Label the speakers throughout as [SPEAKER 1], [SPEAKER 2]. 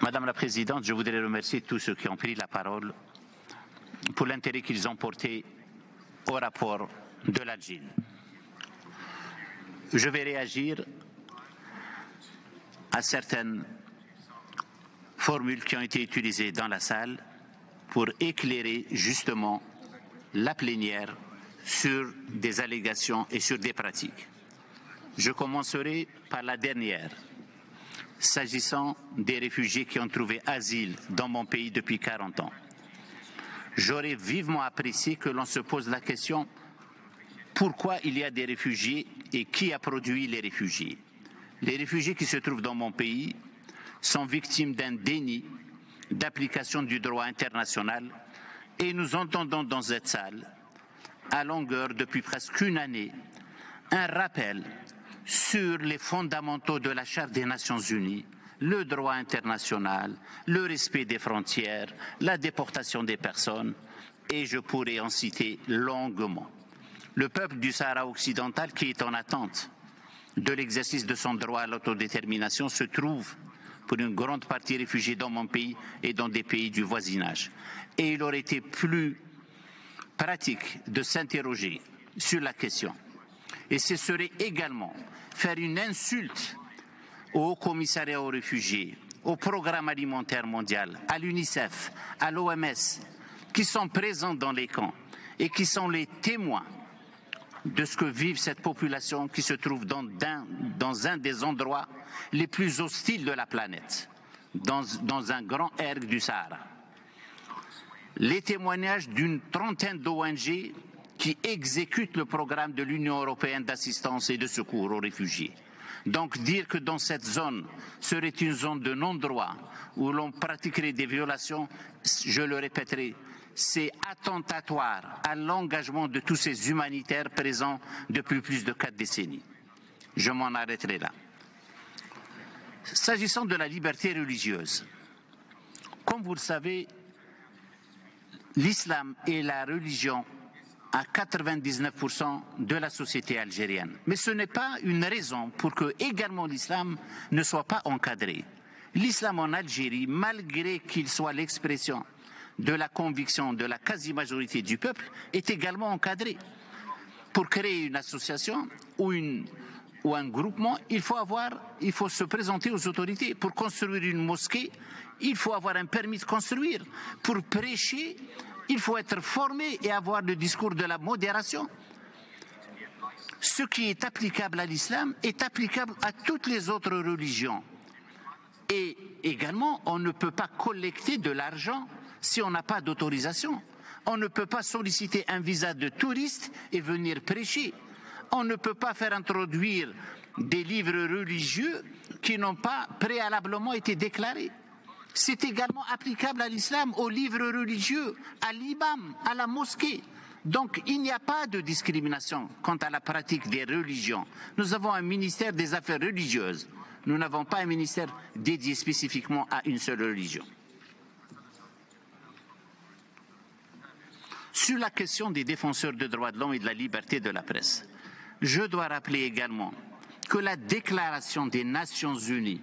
[SPEAKER 1] Madame la Présidente, je voudrais remercier tous ceux qui ont pris la parole pour l'intérêt qu'ils ont porté au rapport de l'Algérie. Je vais réagir à certaines formules qui ont été utilisées dans la salle pour éclairer justement la plénière sur des allégations et sur des pratiques. Je commencerai par la dernière, s'agissant des réfugiés qui ont trouvé asile dans mon pays depuis 40 ans. J'aurais vivement apprécié que l'on se pose la question pourquoi il y a des réfugiés et qui a produit les réfugiés. Les réfugiés qui se trouvent dans mon pays sont victimes d'un déni d'application du droit international et nous entendons dans cette salle, à longueur depuis presque une année, un rappel sur les fondamentaux de la Charte des Nations Unies, le droit international, le respect des frontières, la déportation des personnes, et je pourrais en citer longuement. Le peuple du Sahara occidental, qui est en attente de l'exercice de son droit à l'autodétermination, se trouve pour une grande partie réfugié dans mon pays et dans des pays du voisinage. Et il aurait été plus pratique de s'interroger sur la question. Et ce serait également faire une insulte au Haut Commissariat aux réfugiés, au Programme alimentaire mondial, à l'UNICEF, à l'OMS, qui sont présents dans les camps et qui sont les témoins de ce que vivent cette population qui se trouve dans un des endroits les plus hostiles de la planète, dans un grand erg du Sahara. Les témoignages d'une trentaine d'ONG qui exécutent le programme de l'Union européenne d'assistance et de secours aux réfugiés. Donc dire que dans cette zone serait une zone de non-droit où l'on pratiquerait des violations, je le répéterai, c'est attentatoire à l'engagement de tous ces humanitaires présents depuis plus de 4 décennies. Je m'en arrêterai là. S'agissant de la liberté religieuse, comme vous le savez, l'islam est la religion à 99% de la société algérienne. Mais ce n'est pas une raison pour que également l'islam ne soit pas encadré. L'islam en Algérie, malgré qu'il soit l'expression de la conviction de la quasi-majorité du peuple, est également encadré. Pour créer une association ou un groupement, il faut se présenter aux autorités. Pour construire une mosquée, il faut avoir un permis de construire. Pour prêcher, il faut être formé et avoir le discours de la modération. Ce qui est applicable à l'islam est applicable à toutes les autres religions. Et également, on ne peut pas collecter de l'argent si on n'a pas d'autorisation. On ne peut pas solliciter un visa de touriste et venir prêcher. On ne peut pas faire introduire des livres religieux qui n'ont pas préalablement été déclarés. C'est également applicable à l'islam, aux livres religieux, à l'imam, à la mosquée. Donc il n'y a pas de discrimination quant à la pratique des religions. Nous avons un ministère des Affaires religieuses. Nous n'avons pas un ministère dédié spécifiquement à une seule religion. Sur la question des défenseurs des droits de l'homme et de la liberté de la presse, je dois rappeler également que la Déclaration des Nations Unies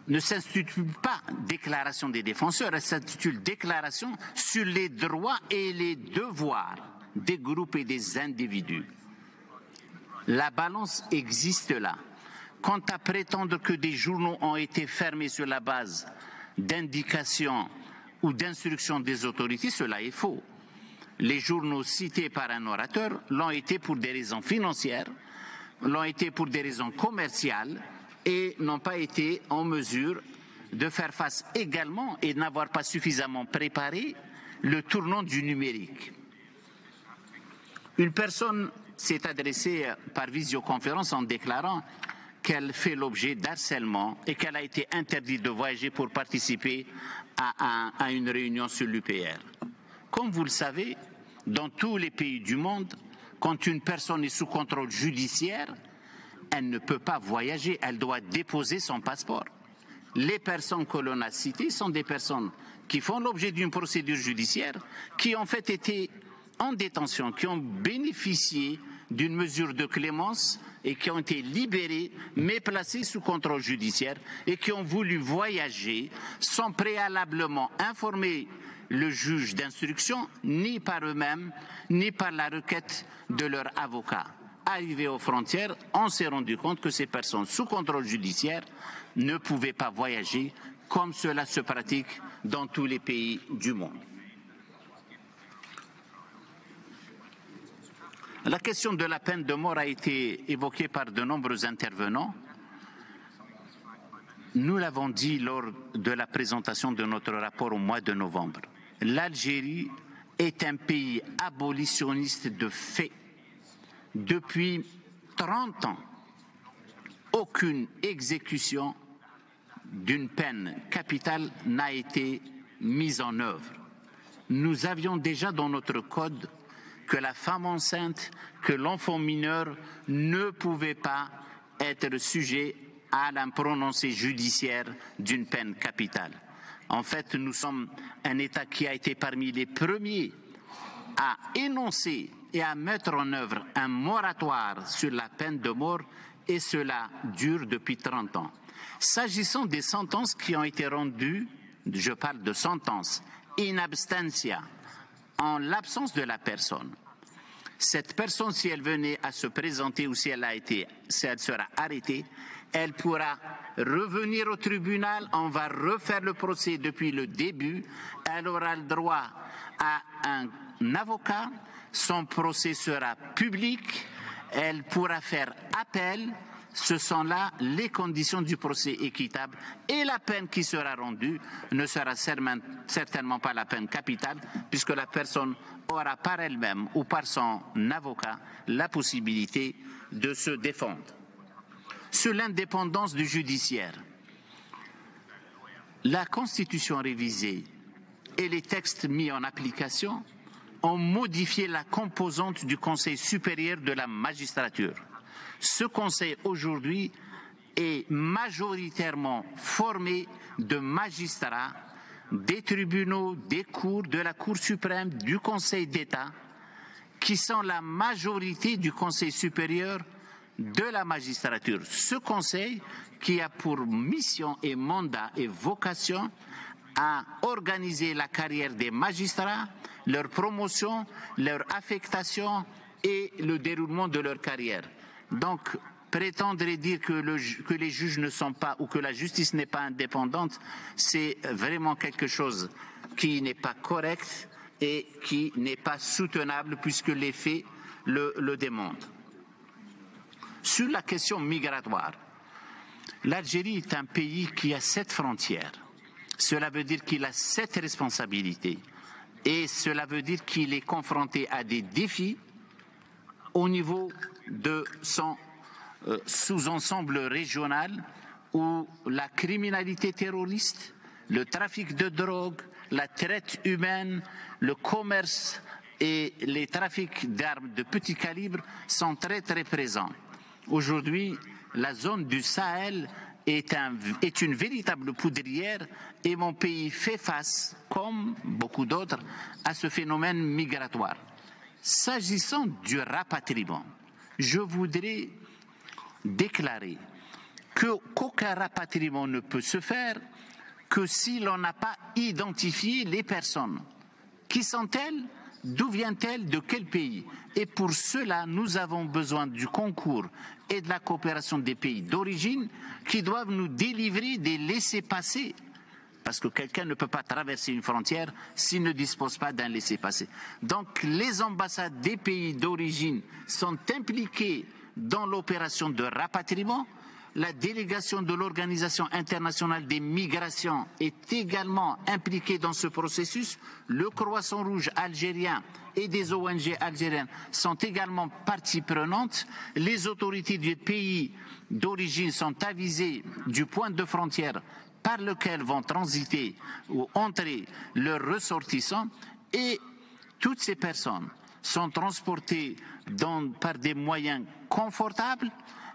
[SPEAKER 1] ne s'intitule pas Déclaration des défenseurs, elle s'intitule Déclaration sur les droits et les devoirs des groupes et des individus. La balance existe là. Quant à prétendre que des journaux ont été fermés sur la base d'indications ou d'instructions des autorités, cela est faux. Les journaux cités par un orateur l'ont été pour des raisons financières, l'ont été pour des raisons commerciales et n'ont pas été en mesure de faire face également et de n'avoir pas suffisamment préparé le tournant du numérique. Une personne s'est adressée par visioconférence en déclarant qu'elle fait l'objet d'harcèlement et qu'elle a été interdite de voyager pour participer à une réunion sur l'UPR. Comme vous le savez, dans tous les pays du monde, quand une personne est sous contrôle judiciaire, elle ne peut pas voyager, elle doit déposer son passeport. Les personnes que l'on a citées sont des personnes qui font l'objet d'une procédure judiciaire, qui en fait étaient en détention, qui ont bénéficié d'une mesure de clémence et qui ont été libérés mais placés sous contrôle judiciaire et qui ont voulu voyager sans préalablement informer le juge d'instruction, ni par eux-mêmes, ni par la requête de leur avocat. Arrivés aux frontières, on s'est rendu compte que ces personnes sous contrôle judiciaire ne pouvaient pas voyager comme cela se pratique dans tous les pays du monde. La question de la peine de mort a été évoquée par de nombreux intervenants. Nous l'avons dit lors de la présentation de notre rapport au mois de novembre. L'Algérie est un pays abolitionniste de fait. Depuis 30 ans, aucune exécution d'une peine capitale n'a été mise en œuvre. Nous avions déjà dans notre code que la femme enceinte, que l'enfant mineur ne pouvaient pas être sujets à un prononcé judiciaire d'une peine capitale. En fait, nous sommes un État qui a été parmi les premiers à énoncer et à mettre en œuvre un moratoire sur la peine de mort, et cela dure depuis 30 ans. S'agissant des sentences qui ont été rendues, je parle de sentences in absentia, en l'absence de la personne. Cette personne, si elle venait à se présenter ou si elle sera arrêtée, elle pourra revenir au tribunal, on va refaire le procès depuis le début, elle aura le droit à un avocat, son procès sera public, elle pourra faire appel. Ce sont là les conditions du procès équitable, et la peine qui sera rendue ne sera certainement pas la peine capitale, puisque la personne aura par elle-même ou par son avocat la possibilité de se défendre. Sur l'indépendance du judiciaire, la Constitution révisée et les textes mis en application ont modifié la composante du Conseil supérieur de la magistrature. Ce Conseil aujourd'hui est majoritairement formé de magistrats des tribunaux, des cours, de la Cour suprême, du Conseil d'État, qui sont la majorité du Conseil supérieur de la magistrature. Ce Conseil qui a pour mission et mandat et vocation à organiser la carrière des magistrats, leur promotion, leur affectation et le déroulement de leur carrière. Donc, prétendre et dire que les juges ne sont pas ou que la justice n'est pas indépendante, c'est vraiment quelque chose qui n'est pas correct et qui n'est pas soutenable puisque les faits le démontrent. Sur la question migratoire, l'Algérie est un pays qui a 7 frontières. Cela veut dire qu'il a 7 responsabilités et cela veut dire qu'il est confronté à des défis au niveau de son sous-ensemble régional où la criminalité terroriste, le trafic de drogue, la traite humaine, le commerce et les trafics d'armes de petit calibre sont très très présents. Aujourd'hui, la zone du Sahel est une véritable poudrière et mon pays fait face, comme beaucoup d'autres, à ce phénomène migratoire. S'agissant du rapatriement, je voudrais déclarer qu'aucun rapatriement ne peut se faire que si l'on n'a pas identifié les personnes. Qui sont-elles? D'où viennent-elles? De quel pays? Et pour cela, nous avons besoin du concours et de la coopération des pays d'origine qui doivent nous délivrer des laissez-passer. Parce que quelqu'un ne peut pas traverser une frontière s'il ne dispose pas d'un laissez-passer. Donc les ambassades des pays d'origine sont impliquées dans l'opération de rapatriement. La délégation de l'Organisation internationale des migrations est également impliquée dans ce processus. Le Croissant Rouge algérien et des ONG algériennes sont également partie prenante. Les autorités des pays d'origine sont avisées du point de frontière par lequel vont transiter ou entrer leurs ressortissants, et toutes ces personnes sont transportées par des moyens confortables.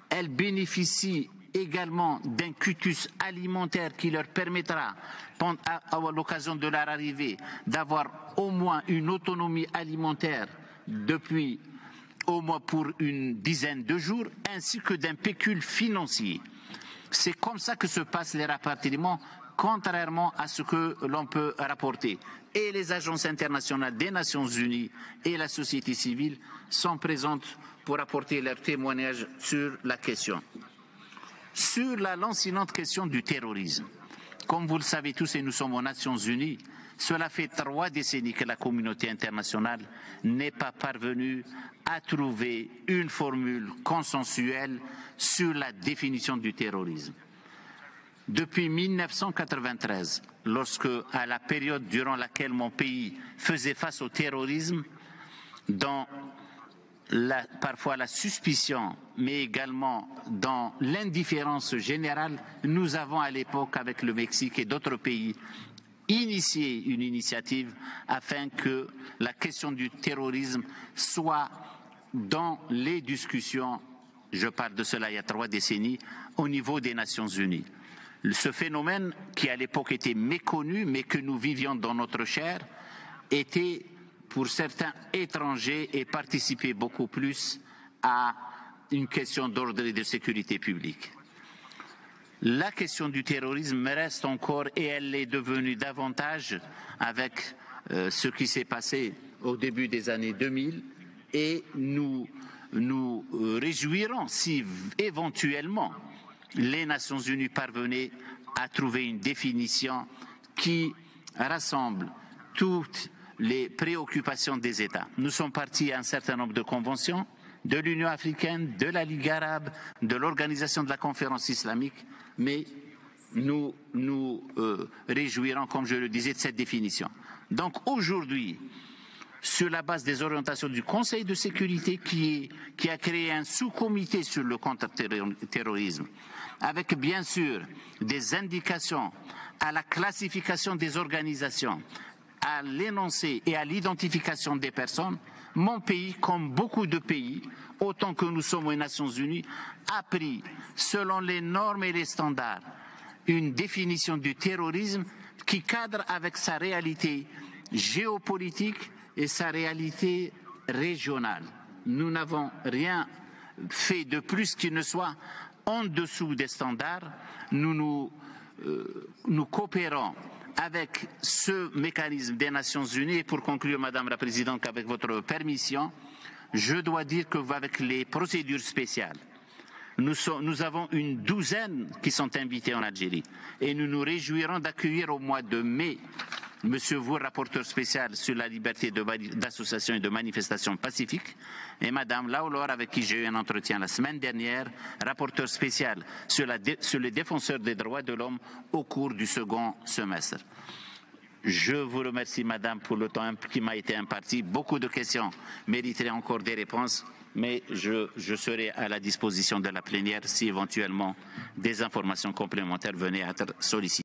[SPEAKER 1] Elles bénéficient également d'un quitus alimentaire qui leur permettra, à l'occasion de leur arrivée, d'avoir au moins une autonomie alimentaire depuis au moins pour une dizaine de jours, ainsi que d'un pécule financier. C'est comme ça que se passent les rapatriements, contrairement à ce que l'on peut rapporter. Et les agences internationales des Nations Unies et la société civile sont présentes pour apporter leur témoignage sur la question. Sur la lancinante question du terrorisme, comme vous le savez tous et nous sommes aux Nations Unies, cela fait 3 décennies que la communauté internationale n'est pas parvenue à trouver une formule consensuelle sur la définition du terrorisme. Depuis 1993, lorsque, à la période durant laquelle mon pays faisait face au terrorisme, dans parfois la suspicion, mais également dans l'indifférence générale, nous avons à l'époque, avec le Mexique et d'autres pays, initié une initiative afin que la question du terrorisme soit dans les discussions, je parle de cela il y a 3 décennies, au niveau des Nations Unies. Ce phénomène, qui à l'époque était méconnu, mais que nous vivions dans notre chair, était pour certains étrangers et participait beaucoup plus à une question d'ordre et de sécurité publique. La question du terrorisme reste encore, et elle est devenue davantage avec ce qui s'est passé au début des années 2000, et nous réjouirons si éventuellement les Nations Unies parvenaient à trouver une définition qui rassemble toutes les préoccupations des États. Nous sommes partis à un certain nombre de conventions de l'Union africaine, de la Ligue arabe, de l'Organisation de la conférence islamique, mais nous réjouirons, comme je le disais, de cette définition. Donc aujourd'hui, sur la base des orientations du Conseil de sécurité qui a créé un sous-comité sur le contre-terrorisme, avec bien sûr des indications à la classification des organisations, à l'énoncé et à l'identification des personnes, mon pays, comme beaucoup de pays, autant que nous sommes aux Nations Unies, a pris, selon les normes et les standards, une définition du terrorisme qui cadre avec sa réalité géopolitique et sa réalité régionale. Nous n'avons rien fait de plus qui ne soit en dessous des standards. Nous coopérons avec ce mécanisme des Nations Unies. Et pour conclure, Madame la Présidente, avec votre permission, je dois dire qu'avec les procédures spéciales, nous avons une douzaine qui sont invités en Algérie. Et nous nous réjouirons d'accueillir au mois de mai Monsieur Vous, rapporteur spécial sur la liberté d'association et de manifestation pacifique, et Madame Laolor, avec qui j'ai eu un entretien la semaine dernière, rapporteur spécial sur les défenseurs des droits de l'homme au cours du second semestre. Je vous remercie, Madame, pour le temps qui m'a été imparti. Beaucoup de questions mériteraient encore des réponses, mais je serai à la disposition de la plénière si éventuellement des informations complémentaires venaient à être sollicitées.